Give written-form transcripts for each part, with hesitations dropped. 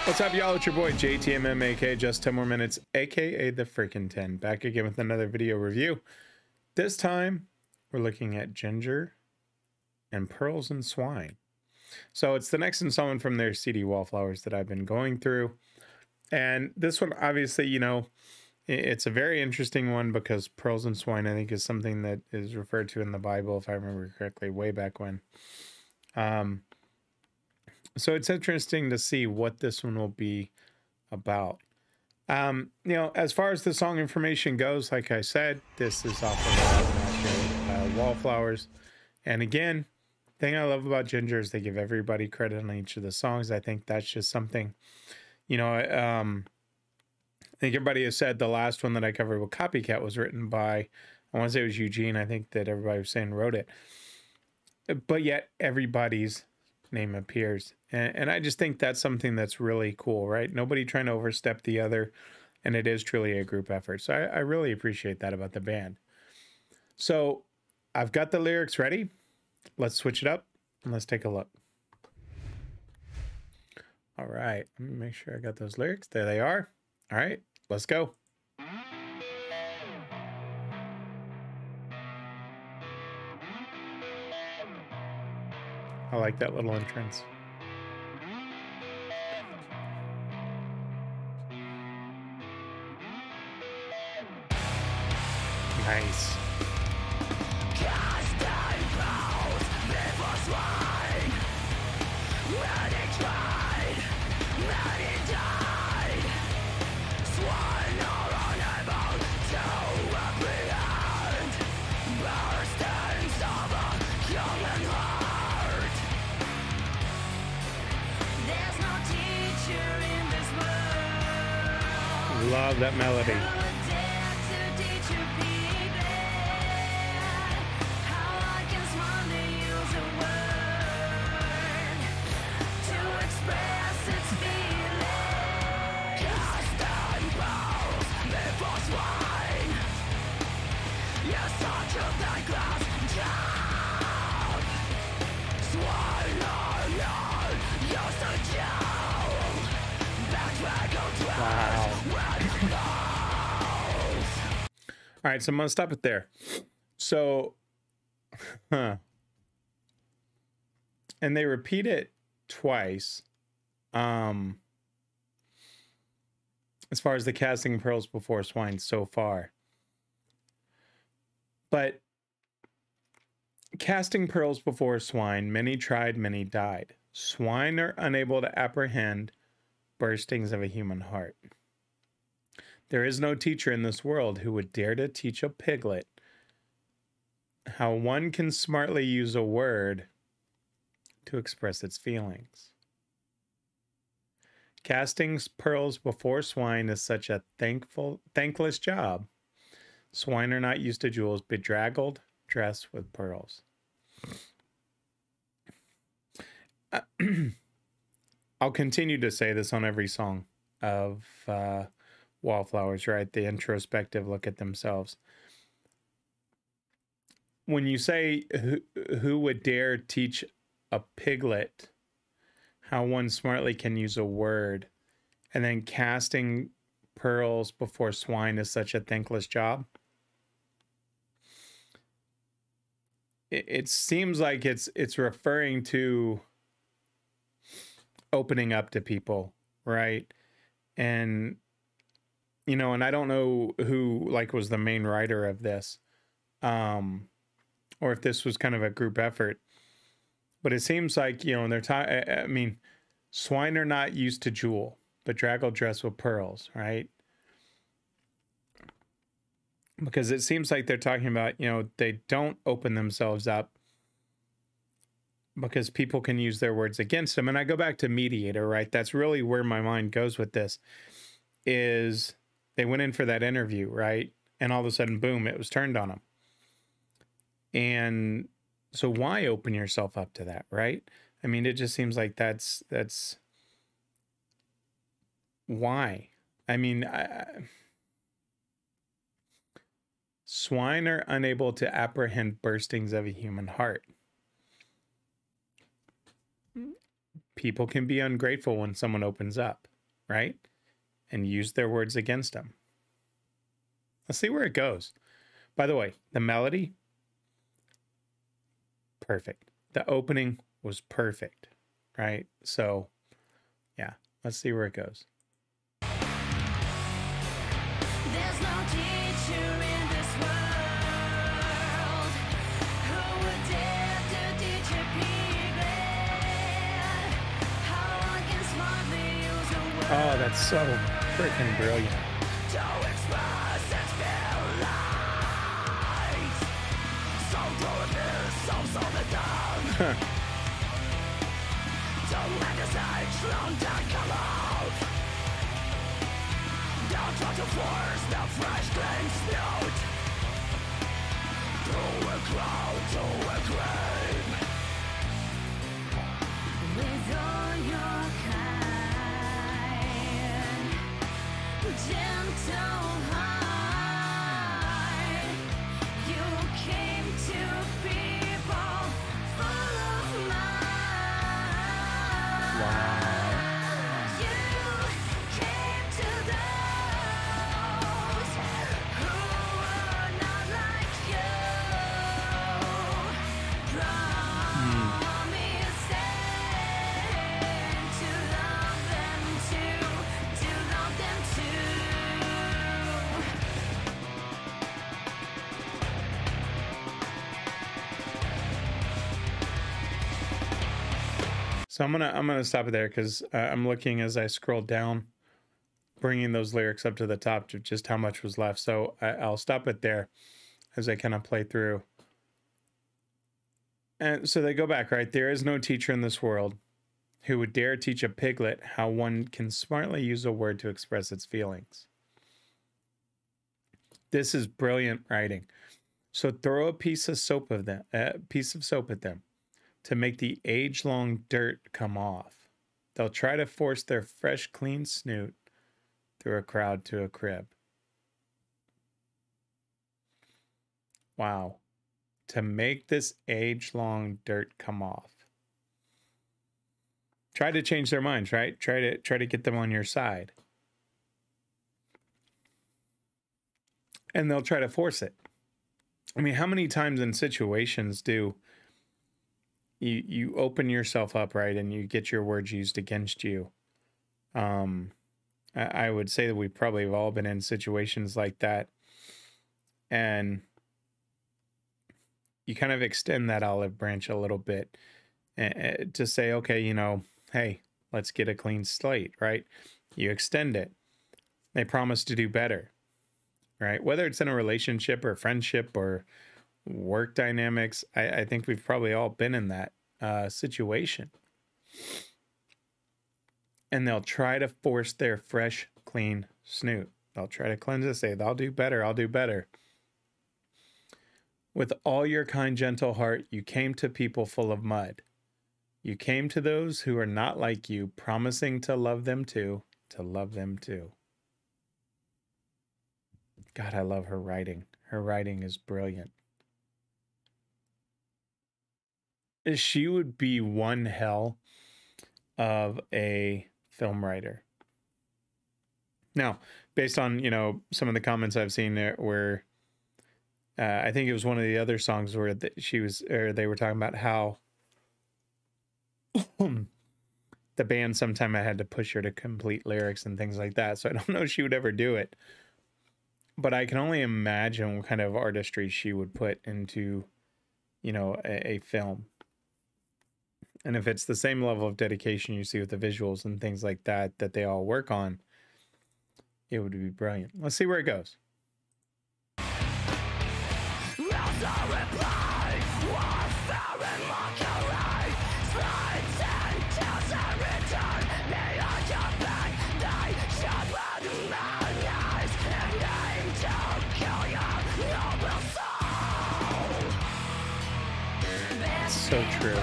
What's up, y'all? It's your boy JTMM, aka Just 10 More Minutes, aka the freaking 10. Back again with another video review. This time, we're looking at Jinjer and Pearls and Swine. So it's the next installment from their CD Wallflowers that I've been going through. And this one, obviously, you know, it's a very interesting one because Pearls and Swine, I think, is something that is referred to in the Bible, if I remember correctly, way back when. So it's interesting to see what this one will be about. You know, as far as the song information goes, like I said, this is off of Wallflowers. And again, the thing I love about Jinjer is they give everybody credit on each of the songs. I think that's just something, you know, I think everybody has said the last one that I covered with Copycat was written by, I want to say it was Eugene. I think that everybody was saying wrote it. But yet everybody's name appears. And I just think that's something that's really cool, right? Nobody trying to overstep the other. And it is truly a group effort. So I really appreciate that about the band. So I've got the lyrics ready. Let's switch it up and let's take a look. All right. Let me make sure I got those lyrics. There they are. All right, let's go. I like that little entrance. Nice. Love that melody. Wow. All right, so I'm gonna stop it there. So, and they repeat it twice. As far as the casting Pearls before Swine so far. But casting pearls before swine, many tried, many died. Swine are unable to apprehend burstings of a human heart. There is no teacher in this world who would dare to teach a piglet how one can smartly use a word to express its feelings. Casting pearls before swine is such a thankless job. Swine are not used to jewels, bedraggled, dressed with pearls. I'll continue to say this on every song of Wallflowers, right? The introspective look at themselves. When you say who would dare teach a piglet how one smartly can use a word, and then casting pearls before swine is such a thankless job. It seems like it's referring to opening up to people, right? And you know, and I don't know who like was the main writer of this, or if this was kind of a group effort. But it seems like, you know, and I mean, swine are not used to jewel, but draggle dress with pearls, right? Because it seems like they're talking about, you know, they don't open themselves up because people can use their words against them. And I go back to mediator, right? That's really where my mind goes with this, is they went in for that interview, right? And all of a sudden, boom, it was turned on them. And so why open yourself up to that, right? I mean, it just seems like that's why. I mean, swine are unable to apprehend burstings of a human heart. People can be ungrateful when someone opens up, right? And use their words against them. Let's see where it goes. By the way, the melody, perfect. The opening was perfect, right? So, yeah, let's see where it goes. There's no teacher in this world who would dare to teach a piglet how one can smartly use a word. Oh, that's so freaking brilliant. To express its feelings. So throw this souls on the tongue. Don't let this age long time come out. Don't try to force the fresh clean snout through a crowd to a grave. With all your kind, gentle heart, you came to people full of mind. Wow. You came to those who were not like you. Promising to love them too, to love them too. So I'm gonna stop it there because I'm looking as I scroll down, bringing those lyrics up to the top to just how much was left. So I'll stop it there as I kind of play through. And so they go back, right? There is no teacher in this world who would dare teach a piglet how one can smartly use a word to express its feelings. This is brilliant writing. So throw a piece of soap at them, to make the age-long dirt come off. They'll try to force their fresh, clean snoot through a crowd to a crib. Wow. To make this age-long dirt come off. Try to change their minds, right? Try to get them on your side. And they'll try to force it. I mean, how many times in situations do you open yourself up, right, and you get your words used against you? I would say that we probably have all been in situations like that, and you kind of extend that olive branch a little bit to say, okay, you know, hey, let's get a clean slate, right? You extend it. They promise to do better, right? Whether it's in a relationship or friendship or work dynamics, I think we've probably all been in that situation. And they'll try to force their fresh, clean snoot. They'll try to cleanse it, say, I'll do better, I'll do better. With all your kind, gentle heart, you came to people full of mud. You came to those who are not like you, promising to love them too, to love them too. God, I love her writing. Her writing is brilliant. She would be one hell of a film writer. Now, based on, you know, some of the comments I've seen there where I think it was one of the other songs where they were talking about how the band sometime I had to push her to complete lyrics and things like that. So I don't know if she would ever do it, but I can only imagine what kind of artistry she would put into, you know, a film. And if it's the same level of dedication you see with the visuals and things like that, that they all work on, it would be brilliant. Let's see where it goes. So true.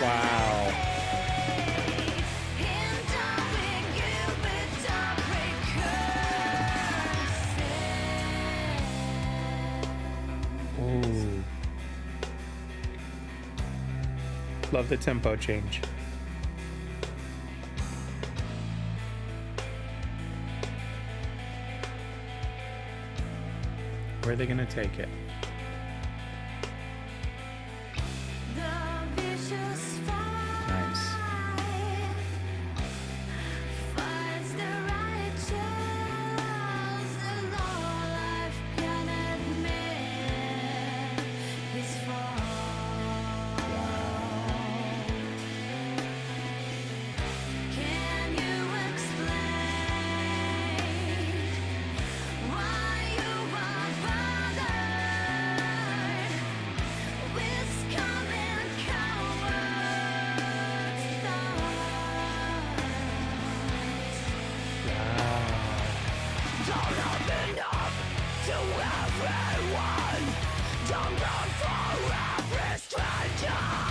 Wow. Ooh. Love the tempo change. Where are they gonna take it? Nice.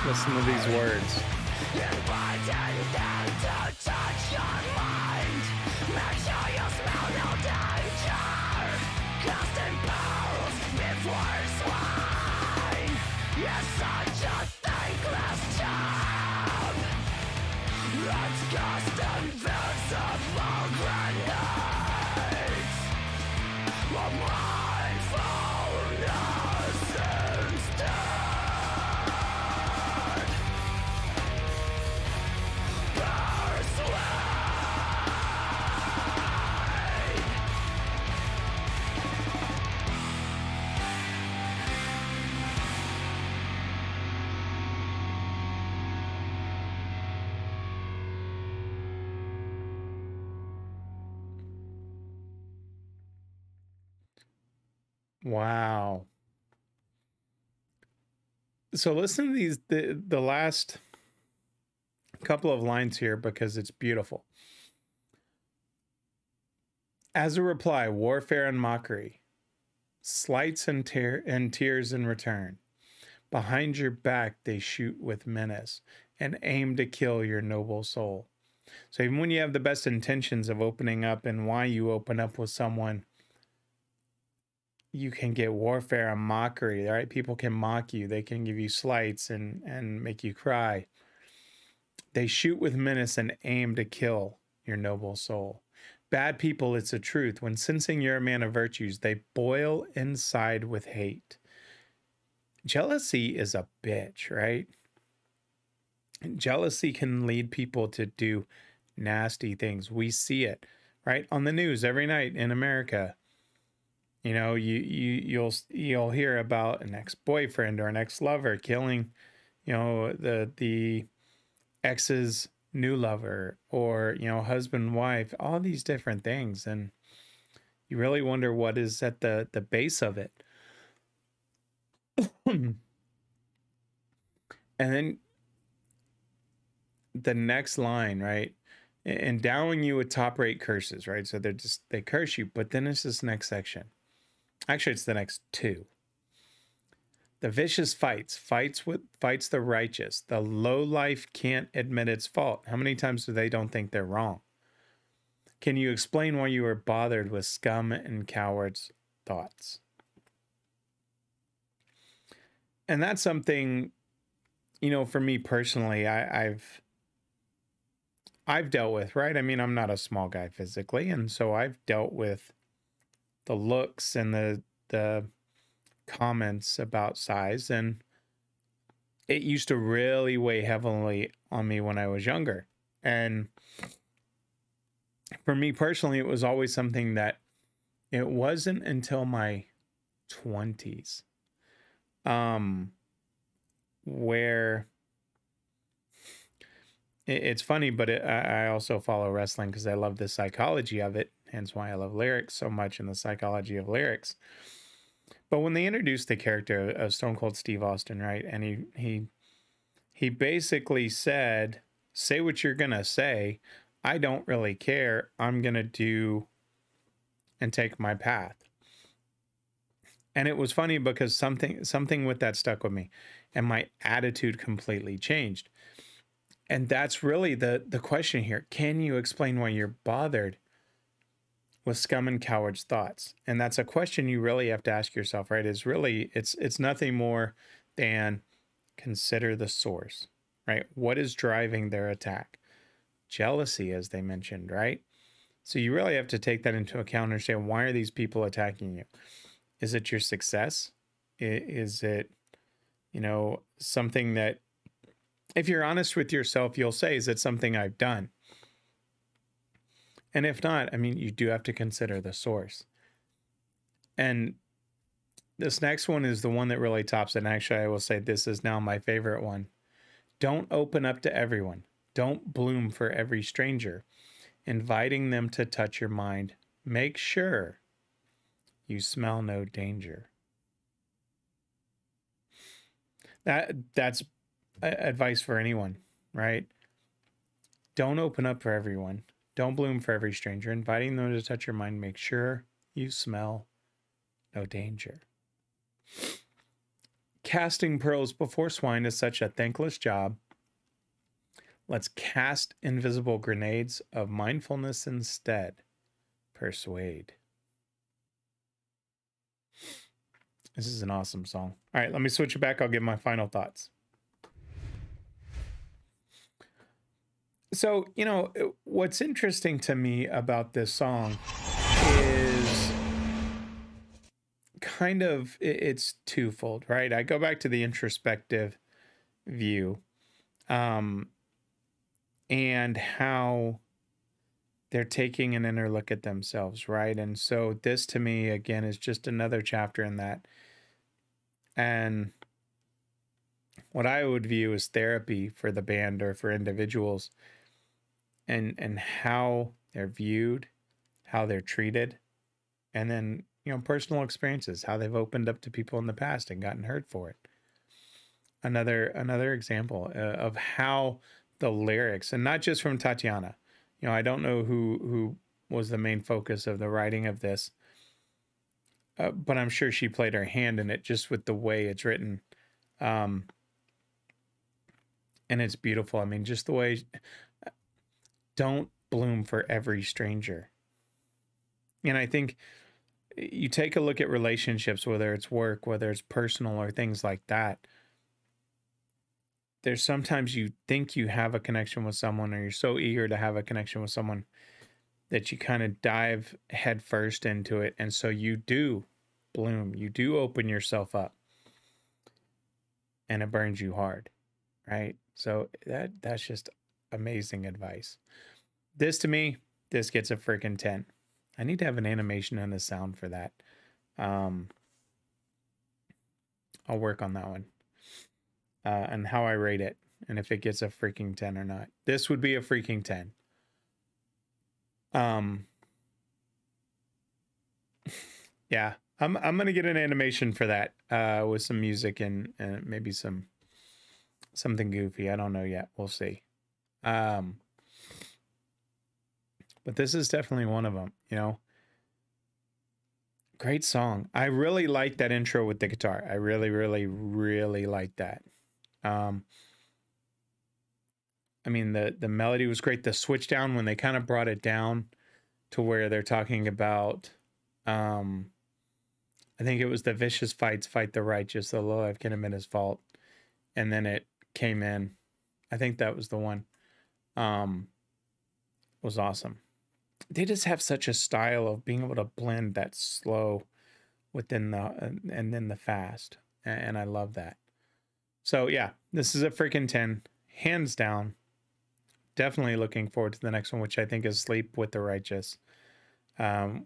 Listen to these words. Wow. So listen to these, the last couple of lines here, because it's beautiful. As a reply, warfare and mockery, slights and tears in return. Behind your back, they shoot with menace and aim to kill your noble soul. So even when you have the best intentions of opening up and why you open up with someone, you can get warfare and mockery, right? People can mock you. They can give you slights and make you cry. They shoot with menace and aim to kill your noble soul. Bad people, it's a truth. When sensing you're a man of virtues, they boil inside with hate. Jealousy is a bitch, right? Jealousy can lead people to do nasty things. We see it, right? On the news every night in America. You know, you'll hear about an ex-boyfriend or an ex-lover killing, you know, the ex's new lover, or, you know, husband, wife, all these different things. And you really wonder what is at the base of it. And then the next line, right? Endowing you with top rate curses, right? So they curse you, but then it's this next section. Actually, it's the next two. The vicious fights the righteous. The low life can't admit its fault. How many times do they don't think they're wrong? Can you explain why you were bothered with scum and cowards' thoughts? And that's something, you know, for me personally, I've dealt with, right? I mean, I'm not a small guy physically, and so I've dealt with the looks and the comments about size, and it used to really weigh heavily on me when I was younger. And for me personally, it was always something that it wasn't until my 20s where it's funny, but I also follow wrestling because I love the psychology of it, hence why I love lyrics so much and the psychology of lyrics. But when they introduced the character of Stone Cold Steve Austin, right, and he basically said, say what you're gonna say, I don't really care, I'm gonna do and take my path. And it was funny because something with that stuck with me, and my attitude completely changed. And that's really the question here. Can you explain why you're bothered with scum and cowards' thoughts? And that's a question you really have to ask yourself, right? It's nothing more than consider the source. right? What is driving their attack? Jealousy, as they mentioned, right? So you really have to take that into account and understand, why are these people attacking you? Is it your success? Is it, you know, something that, if you're honest with yourself, you'll say, is it something I've done? And if not, I mean, you do have to consider the source. And this next one is the one that really tops it. And actually, I will say this is now my favorite one. Don't open up to everyone. Don't bloom for every stranger. Inviting them to touch your mind. Make sure you smell no danger. That's advice for anyone, right? Don't open up for everyone. Don't bloom for every stranger. Inviting them to touch your mind. Make sure you smell no danger. Casting pearls before swine is such a thankless job. Let's cast invisible grenades of mindfulness instead. Persuade. This is an awesome song. All right, let me switch it back. I'll give my final thoughts. So, you know, what's interesting to me about this song is kind of, it's twofold, right? I go back to the introspective view, and how they're taking an inner look at themselves, right? And so this, to me, again, is just another chapter in that. And what I would view as therapy for the band or for individuals, and how they're viewed, how they're treated, and then, you know, personal experiences, how they've opened up to people in the past and gotten hurt for it. Another example of how the lyrics, and not just from Tatiana, you know, I don't know who was the main focus of the writing of this, but I'm sure she played her hand in it, just with the way it's written. And it's beautiful. I mean, just the way, don't bloom for every stranger. And I think you take a look at relationships, whether it's work, whether it's personal, or things like that. There's sometimes you think you have a connection with someone, or you're so eager to have a connection with someone, that you kind of dive head first into it. And so you do bloom, you do open yourself up, and it burns you hard, right? So that's just amazing advice. This, to me, this gets a freaking 10. I need to have an animation and a sound for that. I'll work on that one. And how I rate it, and if it gets a freaking 10 or not. This would be a freaking 10. Yeah, I'm gonna get an animation for that, with some music and maybe something goofy. I don't know yet. We'll see. But this is definitely one of them, you know. Great song. I really like that intro with the guitar. I really, really, really like that. I mean, the melody was great. The switch down, when they kind of brought it down to where they're talking about, I think it was the vicious fights fight the righteous, the low life can admit his fault. And then it came in. I think that was the one. Was awesome. They just have such a style of being able to blend that slow within the, and then the fast. And I love that. So yeah, this is a freaking 10, hands down. Definitely looking forward to the next one, which I think is Sleep with the Righteous,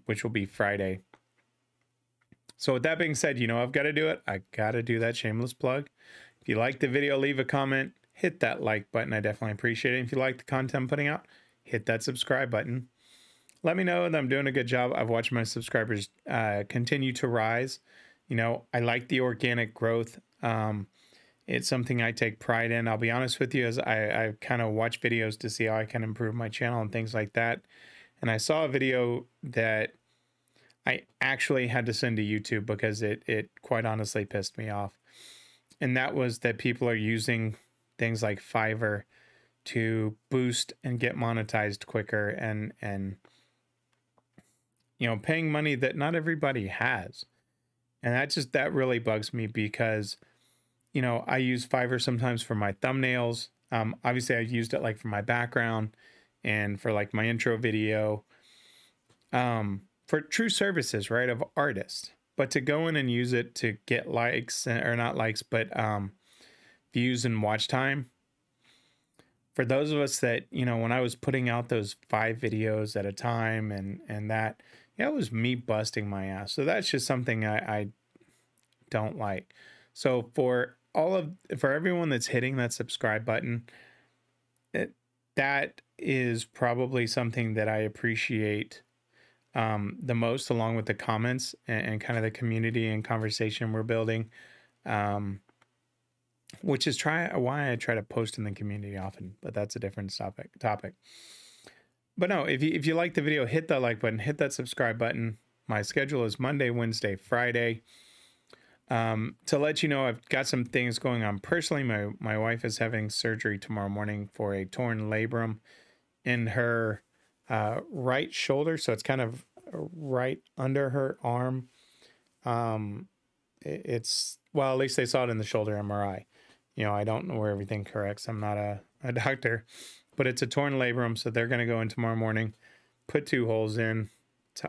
which will be Friday. So with that being said, you know, I've got to do it. I got to do that shameless plug. If you like the video, leave a comment, hit that like button. I definitely appreciate it. If you like the content I'm putting out, hit that subscribe button. Let me know that I'm doing a good job. I've watched my subscribers continue to rise. You know, I like the organic growth. It's something I take pride in. I'll be honest with you, as I kind of watch videos to see how I can improve my channel and things like that. And I saw a video that I actually had to send to YouTube because it quite honestly pissed me off. And that was that people are using things like Fiverr to boost and get monetized quicker, and you know, paying money that not everybody has. And that really bugs me, because, you know, I use Fiverr sometimes for my thumbnails. Obviously I used it like for my background and for like my intro video, for true services, right, of artists. But to go in and use it to get likes, or not likes, but views and watch time, for those of us that, you know, when I was putting out those 5 videos at a time, and that, yeah, it was me busting my ass. So that's just something I don't like. So for everyone that's hitting that subscribe button, that is probably something that I appreciate the most, along with the comments and kind of the community and conversation we're building, which is why I try to post in the community often, but that's a different topic. But no, if you like the video, hit that like button, hit that subscribe button. My schedule is Monday, Wednesday, Friday. To let you know, I've got some things going on personally. My wife is having surgery tomorrow morning for a torn labrum in her right shoulder, so it's kind of right under her arm. It's, well, at least they saw it in the shoulder MRI. You know, I don't know where everything corrects. I'm not a doctor, but it's a torn labrum, so they're going to go in tomorrow morning, put 2 holes in.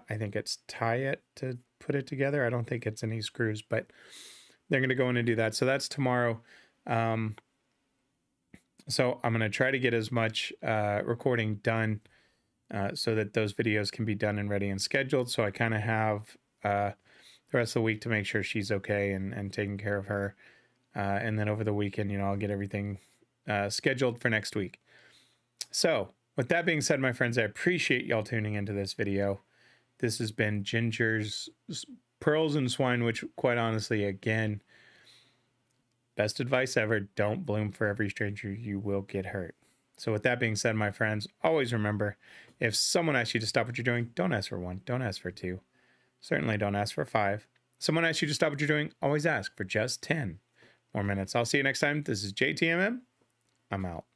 I think it's tie it to put it together. I don't think it's any screws, but they're going to go in and do that. So that's tomorrow. So I'm going to try to get as much recording done so that those videos can be done and ready and scheduled. So I kind of have the rest of the week to make sure she's okay and taking care of her. And then over the weekend, you know, I'll get everything scheduled for next week. So with that being said, my friends, I appreciate y'all tuning into this video. This has been Jinjer's Pearls and Swine, which, quite honestly, again, best advice ever: don't bloom for every stranger, you will get hurt. So with that being said, my friends, always remember, if someone asks you to stop what you're doing, don't ask for 1, don't ask for 2. Certainly don't ask for 5. Someone asks you to stop what you're doing, always ask for just 10 more minutes. I'll see you next time. This is JTMM. I'm out.